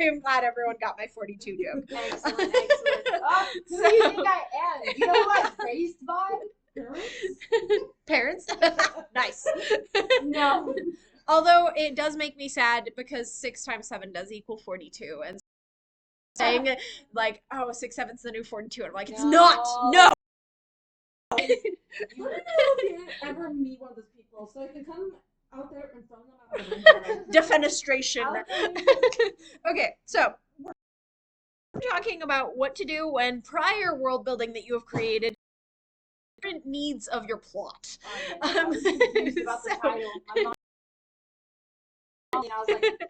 am glad everyone got my 42 joke. Excellent. Oh, who do you think I am? You know who I was raised by? Parents? Nice. No. Although it does make me sad because 6 times 7 does equal 42. And saying like, oh, 6 7's the new 42. And I'm like, it's not. No. I don't know if you ever meet one of those people, so I can come out there and throw them out the window. Defenestration. Okay, so we're talking about what to do when prior world building that you have created different needs of your plot. I was confused about the title. My mom, and I was like,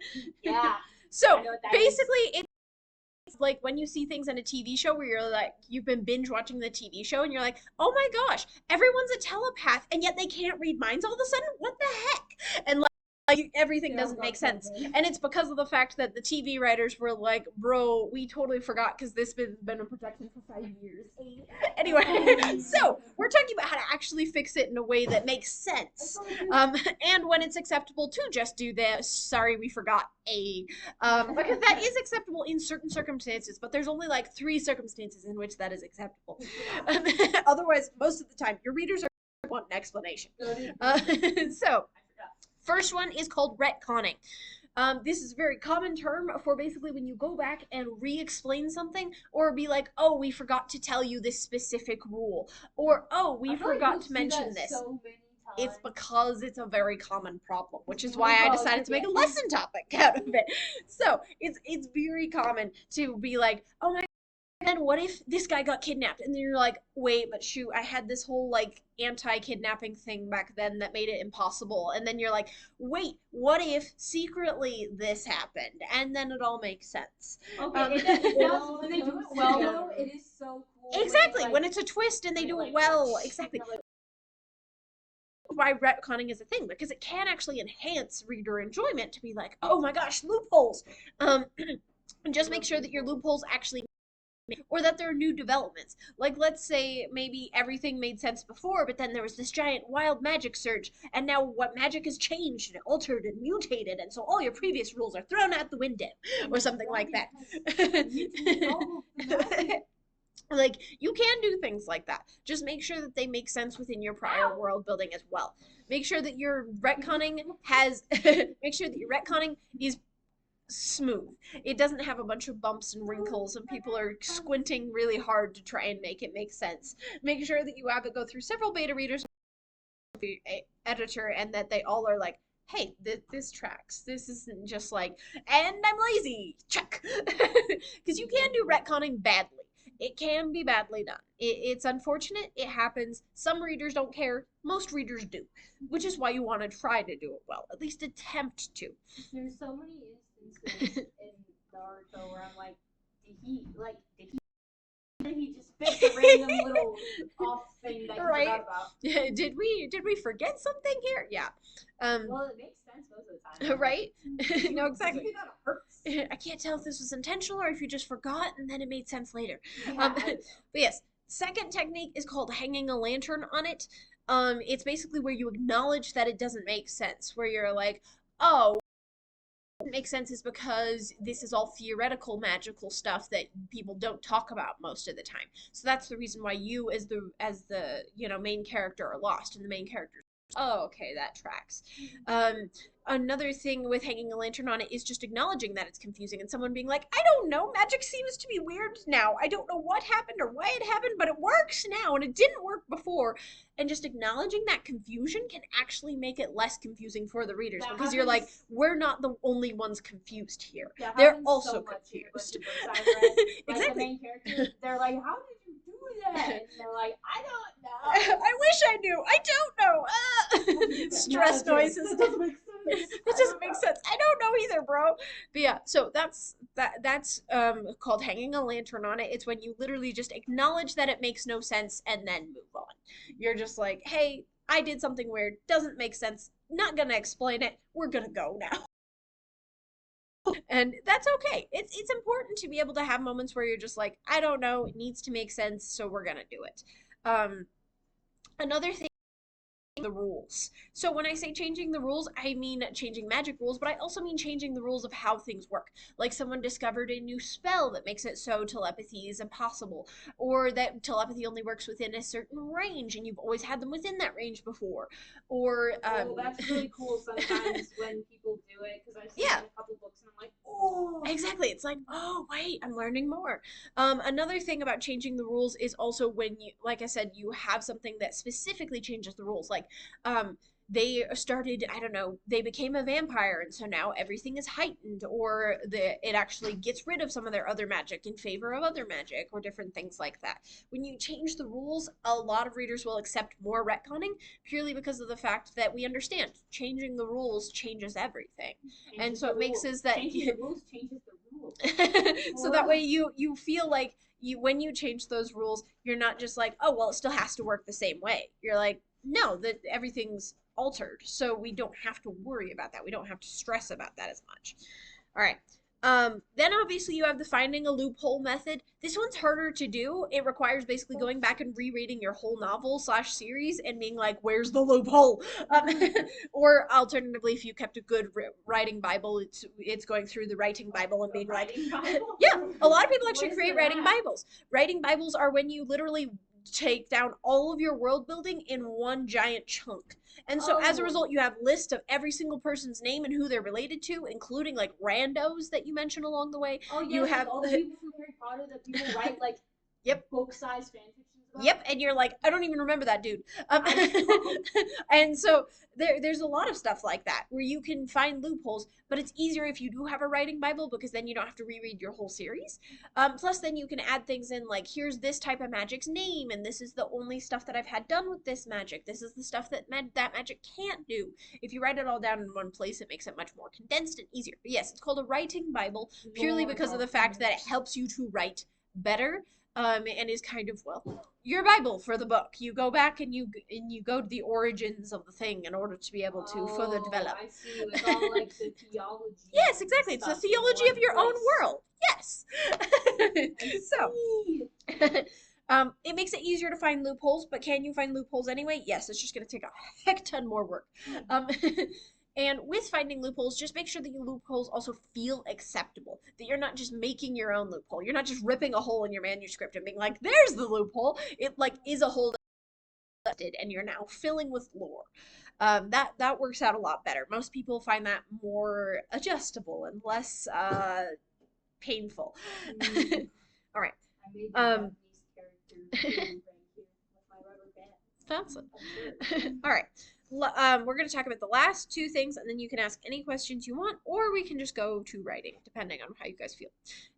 yeah. So basically, it's like when you see things in a TV show where you're like, you've been binge watching the TV show and you're like, oh my gosh, everyone's a telepath and yet they can't read minds all of a sudden? What the heck? And like everything doesn't make sense. And it's because of the fact that the TV writers were like, bro, we totally forgot because this has been in production for 5 years. Anyway, so we're talking about how to actually fix it in a way that makes sense. And when it's acceptable to just do this, sorry, we forgot because that is acceptable in certain circumstances, but there's only like 3 circumstances in which that is acceptable. Otherwise, most of the time, your readers want an explanation. So, first one is called retconning. This is a very common term for basically when you go back and re-explain something, or be like, oh, we forgot to tell you this specific rule, or oh, we forgot to mention this. So many times. It's because it's a very common problem, which is why I decided to make a lesson topic out of it. So it's very common to be like, oh my, and what if this guy got kidnapped? And then you're like, wait, but shoot, I had this whole like anti-kidnapping thing back then that made it impossible. And then you're like, wait, what if secretly this happened? And then it all makes sense. Okay, it does. When they do it well, though, it is so cool. Exactly, when it's a twist and they do it well. Exactly. Why retconning is a thing, because it can actually enhance reader enjoyment to be like, oh my gosh, loopholes. And just make sure that your loopholes actually, or that there are new developments. Like, let's say maybe everything made sense before, but then there was this giant wild magic surge, and now what magic has changed and altered and mutated, and so all your previous rules are thrown out the window, or something like that. Like, you can do things like that. Just make sure that they make sense within your prior world building as well. Make sure that your retconning has, make sure that your retconning is smooth. It doesn't have a bunch of bumps and wrinkles and people are squinting really hard to try and make it make sense. Make sure that you have it go through several beta readers, editor, and that they all are like, hey, this tracks. This isn't just like, and I'm lazy, check. Because you can do retconning badly. It can be badly done. It's unfortunate. It happens. Some readers don't care. Most readers do, which is why you want to try to do it well. At least attempt to. There's so many instances in Naruto where I'm like, did he just pick a random little off thing that you forgot about? Did we forget something here? Yeah. Well, it makes sense most of the time. Right? No, exactly. I can't tell if this was intentional or if you just forgot and then it made sense later. Yeah, But yes, second technique is called hanging a lantern on it. It's basically where you acknowledge that it doesn't make sense, where you're like, oh, what makes sense is because this is all theoretical magical stuff that people don't talk about most of the time. So that's the reason why you as the main character are lost, and the main character, oh, okay, that tracks. Another thing with hanging a lantern on it is just acknowledging that it's confusing and someone being like, I don't know, magic seems to be weird now. I don't know what happened or why it happened, but it works now and it didn't work before. And just acknowledging that confusion can actually make it less confusing for the readers, because you're like, we're not the only ones confused here. They're also confused. Like the main character, they're like, how did you do that? And they're like, I don't know. I wish I knew. I don't know. Stress noises. That doesn't make sense. That doesn't make sense. I don't know either, bro. But yeah, so that's called hanging a lantern on it. It's when you literally just acknowledge that it makes no sense and then move on. You're just like, hey, I did something weird. Doesn't make sense. Not gonna explain it. We're gonna go now. And that's okay. It's important to be able to have moments where you're just like, I don't know, it needs to make sense, so we're gonna do it. Another thing the rules. So when I say changing the rules, I mean changing magic rules, but I also mean changing the rules of how things work. Like someone discovered a new spell that makes it so telepathy is impossible, or that telepathy only works within a certain range and you've always had them within that range before. Or that's really cool sometimes when people do it, because I've seen Yeah. it in a couple books and I'm like, oh. Exactly. It's like, oh, wait, I'm learning more. Another thing about changing the rules is also when you, like I said, you have something that specifically changes the rules. Like, they started, I don't know, they became a vampire, and so now everything is heightened, or it actually gets rid of some of their other magic in favor of other magic, or different things like that. When you change the rules, a lot of readers will accept more retconning purely because of the fact that we understand changing the rules changes everything. And so it makes is that changing the rules changes the rules. so that way you feel like when you change those rules, you're not just like, oh well, it still has to work the same way. You're like, no, that everything's altered, so we don't have to worry about that. We don't have to stress about that as much. All right. Then obviously you have the finding a loophole method. This one's harder to do. It requires basically going back and rereading your whole novel / series and being like, where's the loophole? Or alternatively, if you kept a good writing Bible, it's going through the writing Bible and being like, yeah, a lot of people actually create writing Bibles. Writing Bibles are when you literally take down all of your world building in one giant chunk. And so as a result, you have lists of every single person's name and who they're related to, including like randos that you mention along the way. Oh yeah, you like have all the people from Harry Potter that people write like book-sized fan fictions about. Yep, and you're like, I don't even remember that dude. And so there's a lot of stuff like that where you can find loopholes, but it's easier if you do have a writing Bible because then you don't have to reread your whole series. Plus, then you can add things in like, here's this type of magic's name, and this is the only stuff that I've had done with this magic. This is the stuff that that magic can't do. If you write it all down in one place, it makes it much more condensed and easier. But yes, it's called a writing Bible purely because of the fact that it helps you to write better. And is kind of, well, your Bible for the book. You go back and you go to the origins of the thing in order to be able to further develop. I see. It's all like the theology. Yes, exactly. It's the theology of your own world. Yes. So, it makes it easier to find loopholes, but can you find loopholes anyway? Yes, it's just going to take a heck ton more work. And with finding loopholes, just make sure that your loopholes also feel acceptable. That you're not just making your own loophole. You're not just ripping a hole in your manuscript and being like, there's the loophole. It like is a hole and you're now filling with lore. That works out a lot better. Most people find that more adjustable and less painful. All right. I made the Japanese character right here with my rubber band. That's it. All right. We're going to talk about the last two things, and then you can ask any questions you want, or we can just go to writing, depending on how you guys feel.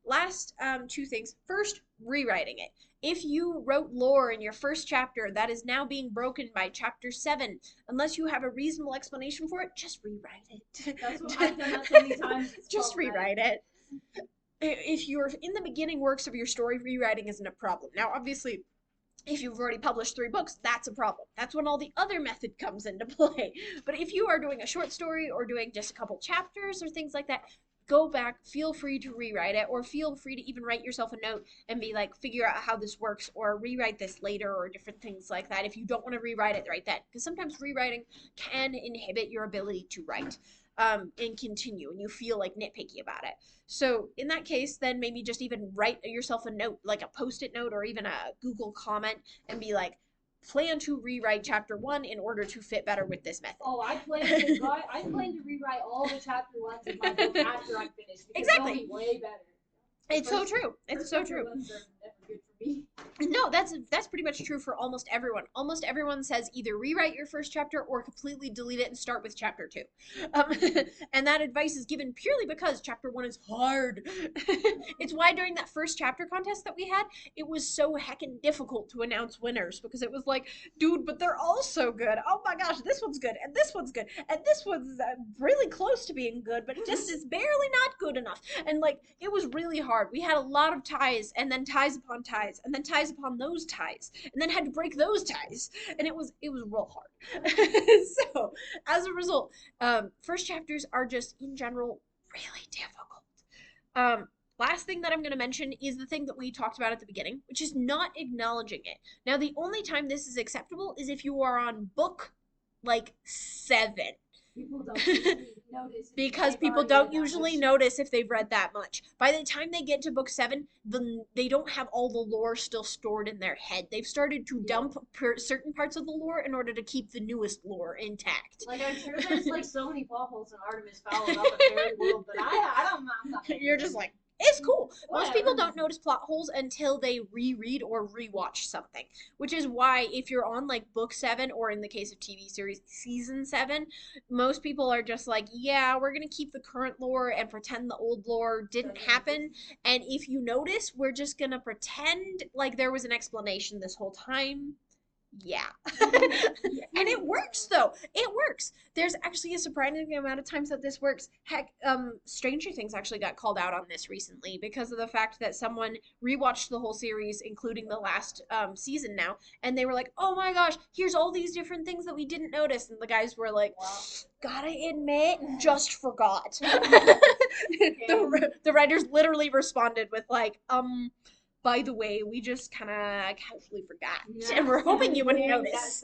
Last two things. First, rewriting it. If you wrote lore in your first chapter that is now being broken by chapter 7, unless you have a reasonable explanation for it, just rewrite it. That's what I've done that so many times. Just rewrite it. If you're in the beginning works of your story, rewriting isn't a problem. Now, obviously, if you've already published 3 books, that's a problem. That's when all the other method comes into play. But if you are doing a short story or doing just a couple chapters or things like that, go back, feel free to rewrite it, or feel free to even write yourself a note and be like, figure out how this works, or rewrite this later, or different things like that if you don't want to rewrite it right then. Because sometimes rewriting can inhibit your ability to write. And continue, and you feel like nitpicky about it. So in that case, then maybe just even write yourself a note, like a post-it note or even a Google comment, and be like, plan to rewrite chapter 1 in order to fit better with this method. Oh, I plan to rewrite all the chapter 1s of my book after I'm finished. Exactly. They'll be way better. It's so true. It's so true. Ones are never good for me. No, that's pretty much true for almost everyone. Almost everyone says either rewrite your first chapter or completely delete it and start with chapter 2. And that advice is given purely because chapter 1 is hard. It's why during that first chapter contest that we had, it was so heckin' difficult to announce winners, because it was like, dude, but they're all so good. Oh my gosh, this one's good, and this one's good, and this one's really close to being good, but it just is barely not good enough. And like, it was really hard. We had a lot of ties, and then ties upon ties, and then ties upon those ties, and then had to break those ties, and it was real hard. So as a result, first chapters are just in general really difficult. Last thing that I'm going to mention is the thing that we talked about at the beginning, which is not acknowledging it. Now, the only time this is acceptable is if you are on book like 7. People don't usually notice if Because they've people already don't read that usually much. notice if they've read that much. By the time they get to book 7, they don't have all the lore still stored in their head. They've started to Yeah. dump certain parts of the lore in order to keep the newest lore intact. Like, I'm sure there's like so many plot holes in Artemis Fowl about the fairy world, but I'm not paying You're just attention. like, it's cool. Most people Whatever. don't notice plot holes until they reread or rewatch something, which is why if you're on like book 7 or in the case of TV series season 7, most people are just like, yeah, we're going to keep the current lore and pretend the old lore didn't happen. And if you notice, we're just going to pretend like there was an explanation this whole time. Yeah. And it works though. It works. There's actually a surprising amount of times that this works. Heck, Stranger Things actually got called out on this recently because of the fact that someone rewatched the whole series, including the last season now, and they were like, "Oh my gosh, here's all these different things that we didn't notice," and the guys were like, "Gotta admit, just forgot." The writers literally responded with like, by the way, we just kind of casually forgot, and we're hoping you wouldn't notice.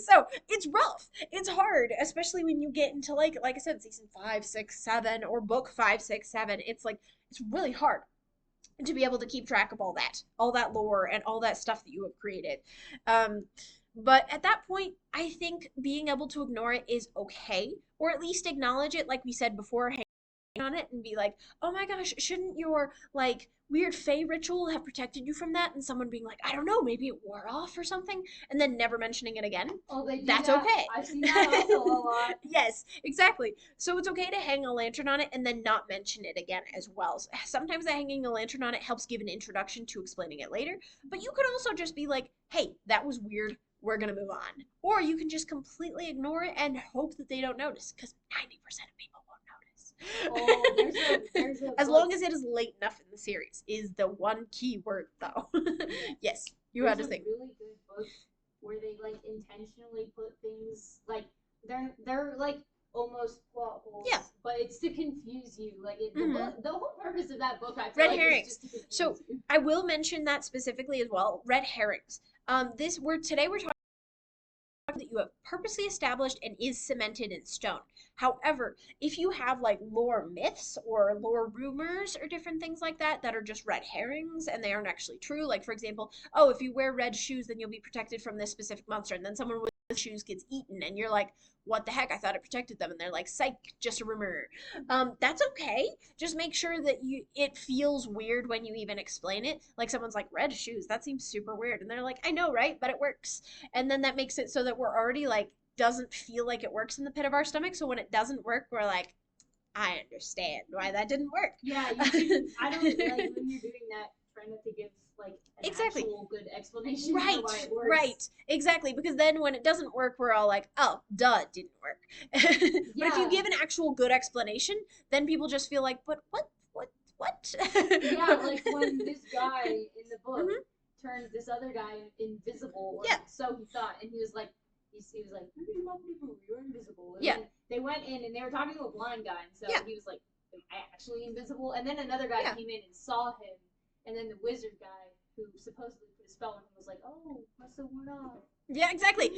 So it's rough. It's hard, especially when you get into like I said, season 5, 6, 7, or book 5, 6, 7. It's like it's really hard to be able to keep track of all that lore, and all that stuff that you have created. Um, but at that point, I think being able to ignore it is okay, or at least acknowledge it, like we said before, hang on it and be like, oh my gosh, shouldn't your like weird fey ritual have protected you from that? And someone being like, I don't know, maybe it wore off or something, and then never mentioning it again. Oh, they do That's that. okay. I've seen that also a lot. Yes, exactly. So it's okay to hang a lantern on it and then not mention it again as well. Sometimes the hanging a lantern on it helps give an introduction to explaining it later, but you could also just be like, hey, that was weird. We're going to move on. Or you can just completely ignore it and hope that they don't notice, because 90% of people Oh, there's a as book. long as it is late enough in the series is the one key word though. Yes, you had to There's say. a really good book where they like intentionally put things like they're like almost plot holes. Yeah. But it's to confuse you. Like the whole purpose of that book, I feel Red like, herrings. is just to confuse So you. I will mention that specifically as well. Red herrings. We're talking that you have purposely established and is cemented in stone. However, if you have like lore myths or lore rumors or different things like that that are just red herrings and they aren't actually true, like for example, oh, if you wear red shoes, then you'll be protected from this specific monster, and then someone with shoes gets eaten, and you're like, what the heck? I thought it protected them, and they're like, psych, just a rumor. That's okay. Just make sure that it feels weird when you even explain it. Like someone's like, red shoes, that seems super weird, and they're like, I know, right? But it works. And then that makes it so that we're already like doesn't feel like it works in the pit of our stomach. So when it doesn't work, we're like, I understand why that didn't work. Yeah, you should, I don't like when you're doing that, try not to give like an Exactly. actual good explanation Right, for why it works. right, exactly. Because then when it doesn't work, we're all like, oh, duh, it didn't work. But if you Yeah. give an actual good explanation, then people just feel like, but what? Yeah, like when this guy in the book Mhm. turned this other guy invisible, or Yeah. so he thought, and he was like, you're invisible. And Yeah. then they went in and they were talking to a blind guy, and so Yeah. he was like, am I actually invisible? And then another guy Yeah. came in and saw him, and then the wizard guy who supposedly put a spell on him was like, oh, must have worn off. Yeah, exactly.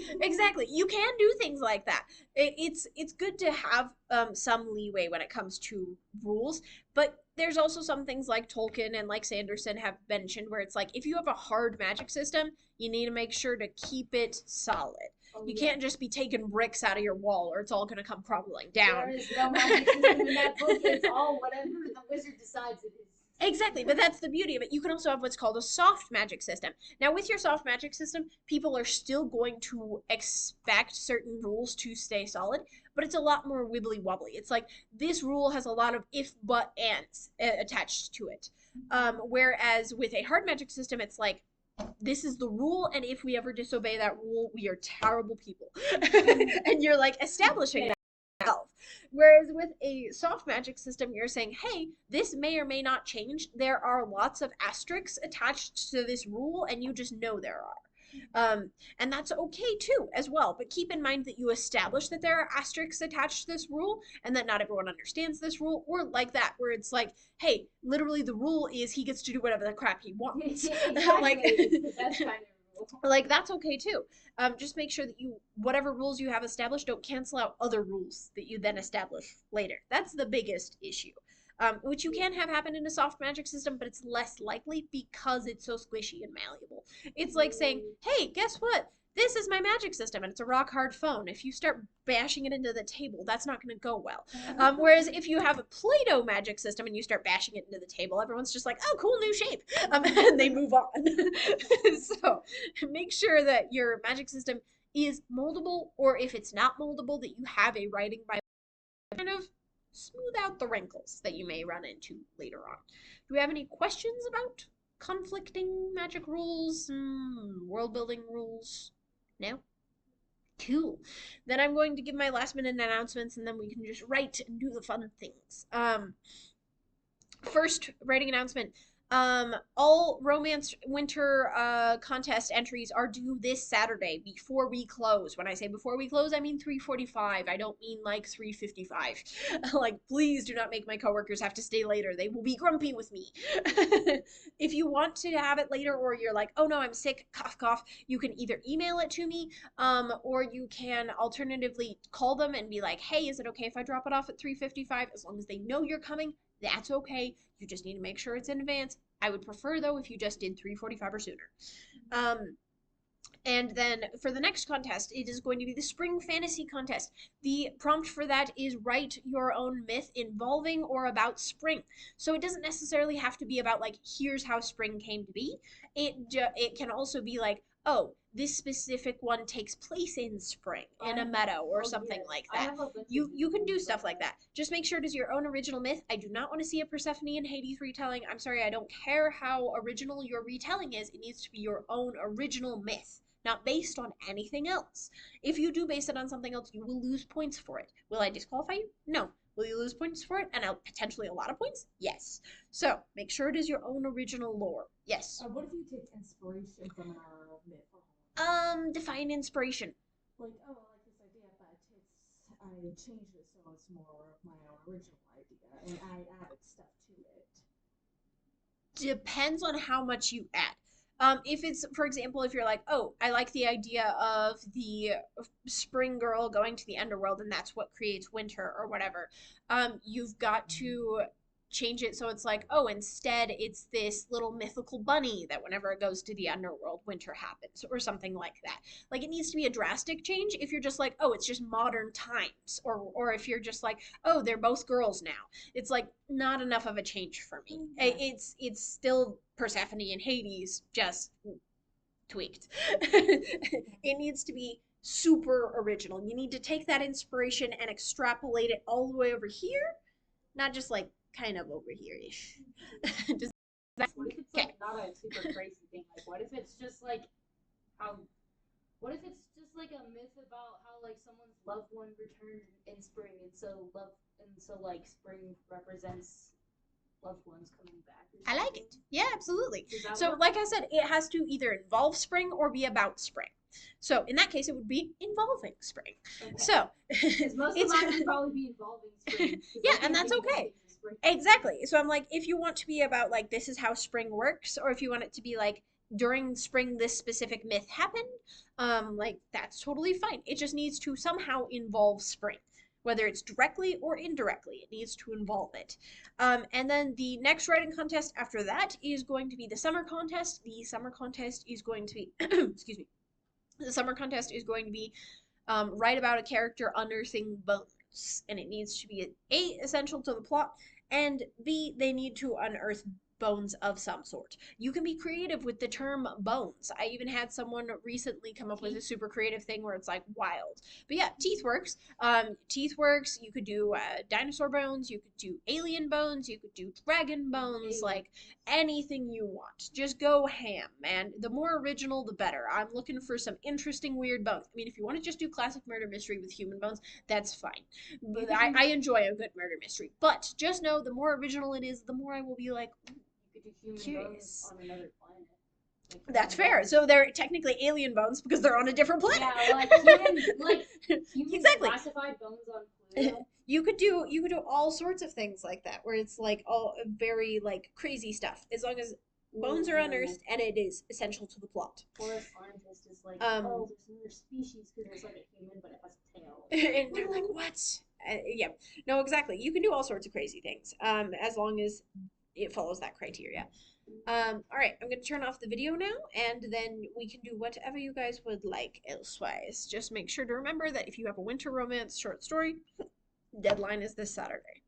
You can do things like that. It's good to have some leeway when it comes to rules, but there's also some things like Tolkien and like Sanderson have mentioned where it's like if you have a hard magic system, you need to make sure to keep it solid. Oh, You yeah. can't just be taking bricks out of your wall or it's all going to come crumbling down. There is no magic system in that book. It's all whatever the wizard decides it is. Exactly, but that's the beauty of it. You can also have what's called a soft magic system. Now, with your soft magic system, people are still going to expect certain rules to stay solid, but it's a lot more wibbly wobbly. It's like this rule has a lot of if, but, ands attached to it. Whereas with a hard magic system, it's like this is the rule, and if we ever disobey that rule, we are terrible people. And you're like establishing that. Whereas with a soft magic system, you're saying, hey, this may or may not change. There are lots of asterisks attached to this rule, and you just know there are. And that's okay too, as well. But keep in mind that you establish that there are asterisks attached to this rule, and that not everyone understands this rule, or like that, where it's like, hey, literally the rule is he gets to do whatever the crap he wants. Exactly. Like, it's the best kind of Like, that's okay too. Just make sure that whatever rules you have established, don't cancel out other rules that you then establish later. That's the biggest issue. Which you can have happen in a soft magic system, but it's less likely because it's so squishy and malleable. It's like saying, hey, guess what? This is my magic system, and it's a rock hard phone. If you start bashing it into the table, that's not going to go well. Whereas if you have a Play-Doh magic system and you start bashing it into the table, everyone's just like, oh, cool, new shape. And they move on. So make sure that your magic system is moldable, or if it's not moldable, that you have a writing by kind of smooth out the wrinkles that you may run into later on. Do we have any questions about conflicting magic rules, world building rules? No? Cool. Then I'm going to give my last minute announcements and then we can just write and do the fun things. First writing announcement. All Romance Winter contest entries are due this Saturday before we close. When I say before we close, I mean 3:45. I don't mean like 3:55. Like, please do not make my coworkers have to stay later. They will be grumpy with me. If you want to have it later, or you're like, oh no, I'm sick, cough, cough, you can either email it to me, or you can alternatively call them and be like, hey, is it okay if I drop it off at 3:55? As long as they know you're coming, that's okay. You just need to make sure it's in advance. I would prefer, though, if you just did 3:45 or sooner. And then for the next contest, it is going to be the Spring Fantasy Contest. The prompt for that is write your own myth involving or about spring. So it doesn't necessarily have to be about, like, here's how spring came to be. It can also be like, oh, this specific one takes place in spring, in a meadow, or something like that. You can do stuff like that. Just make sure it is your own original myth. I do not want to see a Persephone and Hades retelling. I'm sorry, I don't care how original your retelling is. It needs to be your own original myth, not based on anything else. If you do base it on something else, you will lose points for it. Will I disqualify you? No. Will you lose points for it? And potentially a lot of points? Yes. So, make sure it is your own original lore. Yes. What if you take inspiration from our myth? Define inspiration. Like, oh, I like this idea, but I changed it so it's more of my original idea, and I added stuff to it. Depends on how much you add. If it's, for example, if you're like, oh, I like the idea of the spring girl going to the underworld and that's what creates winter or whatever, you've got to change it so it's like, oh, instead it's this little mythical bunny that whenever it goes to the underworld, winter happens, or something like that. Like, it needs to be a drastic change. If you're just like, oh, it's just modern times, or if you're just like, oh, they're both girls now, it's like not enough of a change for me. It's still Persephone and Hades, just tweaked. It needs to be super original. You need to take that inspiration and extrapolate it all the way over here, not just like kind of over here-ish. Just what if it's like not a super crazy thing? Like, what if it's just like what if it's just like a myth about how like someone's loved one returned in spring, and so like spring represents loved ones coming back. I like it. Yeah, absolutely. So, like I said, it has to either involve spring or be about spring. So in that case, it would be involving spring. Okay. So most of mine would probably be involving spring. Yeah, and that's okay. Exactly. So I'm like, if you want to be about like this is how spring works, or if you want it to be like during spring this specific myth happened, like that's totally fine. It just needs to somehow involve spring. Whether it's directly or indirectly, it needs to involve it. And then the next writing contest after that is going to be the summer contest. The summer contest is going to be, excuse me, the summer contest is going to be write about a character unearthing bones. And it needs to be A, essential to the plot, and B, they need to unearth bones of some sort. You can be creative with the term bones. I even had someone recently come up with a super creative thing where it's like wild. But yeah, teeth works. Teeth works. You could do dinosaur bones. You could do alien bones. You could do dragon bones. Like anything you want. Just go ham, man. The more original, the better. I'm looking for some interesting, weird bones. I mean, if you want to just do classic murder mystery with human bones, that's fine. But I enjoy a good murder mystery. But just know, the more original it is, the more I will be like, curious. On another planet. Like, that's fair. So they're technically alien bones because they're on a different planet. Yeah, human exactly. Classified bones on Pluto. You could do all sorts of things like that, where it's like all very like crazy stuff, as long as Bones are unearthed, and it is essential to the plot. Or a scientist is like, Um, there's another species because it's like a human, but it has a tail. and they're like, what? Yeah, no, exactly. You can do all sorts of crazy things, as long as it follows that criteria. All right, I'm gonna turn off the video now, and then we can do whatever you guys would like elsewise. Just make sure to remember that if you have a winter romance short story, deadline is this Saturday.